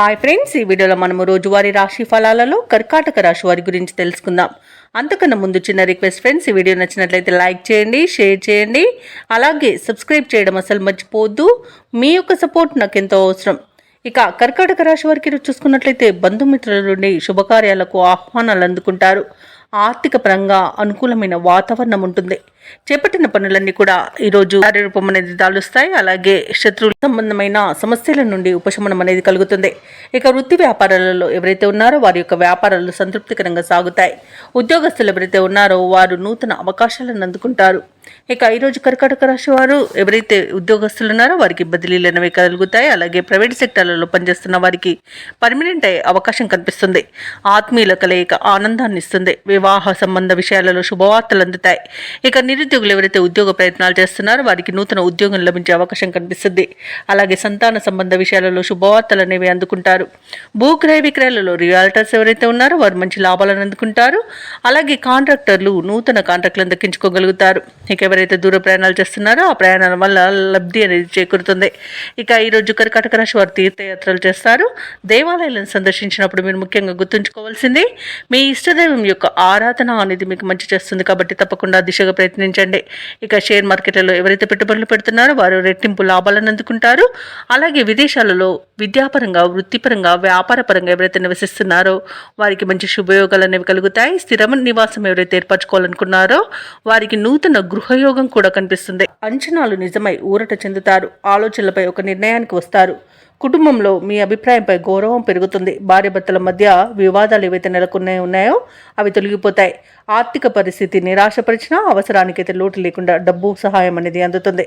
Hi friends, ఈ వీడియోలో మనము రోజువారీ రాశి ఫలాలలో కర్కాటక రాశి వారి గురించి తెలుసుకుందాం. అంతకన్నా ముందు చిన్న రిక్వెస్ట్ ఫ్రెండ్స్, ఈ వీడియో నచ్చినట్లయితే లైక్ చేయండి, షేర్ చేయండి, అలాగే సబ్స్క్రైబ్ చేయడం అసలు మర్చిపోవద్దు. మీ యొక్క సపోర్ట్ నాకు ఎంతో అవసరం. ఇక కర్కాటక రాశి వారికి చూసుకున్నట్లయితే బంధుమిత్రుల నుండి శుభకార్యాలకు ఆహ్వానాలు అందుకుంటారు. ఆర్థిక పరంగా అనుకూలమైన వాతావరణం ఉంటుంది. చేపట్టిన పనులన్నీ కూడా ఈరోజు కార్యరూపం అనేది దాలుస్తాయి. అలాగే శత్రువుల సంబంధమైన సమస్యల నుండి ఉపశమనం అనేది కలుగుతుంది. ఇక వృత్తి వ్యాపారాలలో ఎవరైతే ఉన్నారో వారి యొక్క వ్యాపారాలు సంతృప్తికరంగా సాగుతాయి. ఉద్యోగస్తులు ఎవరైతే ఉన్నారో వారు నూతన అవకాశాలను అందుకుంటారు. ఇక ఈరోజు కర్కాటక రాశి వారు ఎవరైతే ఉద్యోగస్తులు ఉన్నారో వారికి బదిలీలు అనేవి కలుగుతాయి. అలాగే ప్రైవేట్ సెక్టార్లలో పనిచేస్తున్న వారికి పర్మనెంట్ అయ్యే అవకాశం కనిపిస్తుంది. ఆత్మీయుల కలయిక ఆనందాన్ని ఇస్తుంది. వివాహ సంబంధ విషయాలలో శుభవార్తలు అందుతాయి. ఇక నిరుద్యోగులు ఎవరైతే ఉద్యోగ ప్రయత్నాలు చేస్తున్నారో వారికి నూతన ఉద్యోగం లభించే అవకాశం కనిపిస్తుంది. అలాగే సంతాన సంబంధ విషయాలలో శుభవార్తలు అనేవి అందుకుంటారు. భూక్రయ విక్రయాలలో రియాల్టర్స్ ఎవరైతే ఉన్నారో వారు మంచి లాభాలను అందుకుంటారు. అలాగే కాంట్రాక్టర్లు నూతన కాంట్రాక్టులను దక్కించుకోగలుగుతారు. ఇక ఎవరైతే దూర ప్రయాణాలు చేస్తున్నారో ఆ ప్రయాణాల వల్ల లబ్ధి అనేది చేకూరుతుంది. ఇక ఈరోజు కర్కాటక రాశి వారు తీర్థయాత్రలు చేస్తారు. దేవాలయాలను సందర్శించినప్పుడు మీరు ముఖ్యంగా గుర్తుంచుకోవాల్సింది మీ ఇష్టదైవం యొక్క ఆరాధన అనేది మీకు మంచి చేస్తుంది. కాబట్టి తప్పకుండా దిశగా ప్రయత్నించండి. ఇక షేర్ మార్కెట్లలో ఎవరైతే పెట్టుబడులు పెడుతున్నారో వారు రెట్టింపు లాభాలను అందుకుంటారు. అలాగే విదేశాలలో విద్యాపరంగా, వృత్తిపరంగా, వ్యాపారపరంగా ఎవరైతే నివసిస్తున్నారో వారికి మంచి శుభయోగాలు అనేవి కలుగుతాయి. స్థిర నివాసం ఎవరైతే ఏర్పరచుకోవాలనుకున్నారో వారికి నూతన గృహయోగం కూడా కనిపిస్తుంది. అంచనాలు నిజమై ఊరట చెందుతారు. ఆలోచనలపై ఒక నిర్ణయానికి వస్తారు. కుటుంబంలో మీ అభిప్రాయంపై గౌరవం పెరుగుతుంది. భార్యాభర్తల మధ్య వివాదాలు ఏవైతే ఉన్నాయో అవి తొలగిపోతాయి. ఆర్థిక పరిస్థితి నిరాశపరిచినా అవసరానికైతే లోటు లేకుండా డబ్బు సహాయం అనేది అందుతుంది.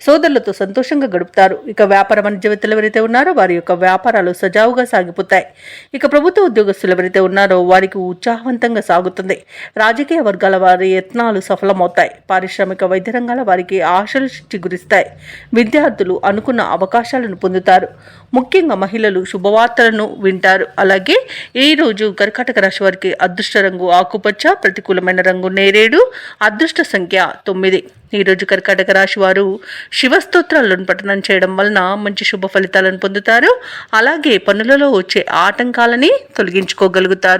సోదరులతో సంతోషంగా గడుపుతారు. ఇక వ్యాపార వాణిజ్యవేత్తలు ఎవరైతే ఉన్నారో వారి యొక్క వ్యాపారాలు సజావుగా సాగిపోతాయి. ఇక ప్రభుత్వ ఉద్యోగస్తులు ఎవరైతే ఉన్నారో వారికి ఉత్సాహవంతంగా సాగుతుంది. రాజకీయ వర్గాల వారి యత్నాలు సఫలమవుతాయి. పారిశ్రామిక వైద్య రంగాల వారికి ఆశలు చిగురిస్తాయి. విద్యార్థులు అనుకున్న అవకాశాలను పొందుతారు. ముఖ్యంగా మహిళలు శుభవార్తలను వింటారు. అలాగే ఈరోజు కర్కాటక రాశి వారికి అదృష్ట రంగు ఆకుపచ్చ, ప్రతికూలమైన రంగు నేరేడు, అదృష్ట సంఖ్య 9. ఈరోజు కర్కాటక రాశి వారు శివస్తోత్రాలను పఠనం చేయడం వలన మంచి శుభ ఫలితాలను పొందుతారు. అలాగే పనులలో వచ్చే ఆటంకాలని తొలగించుకోగలుగుతారు.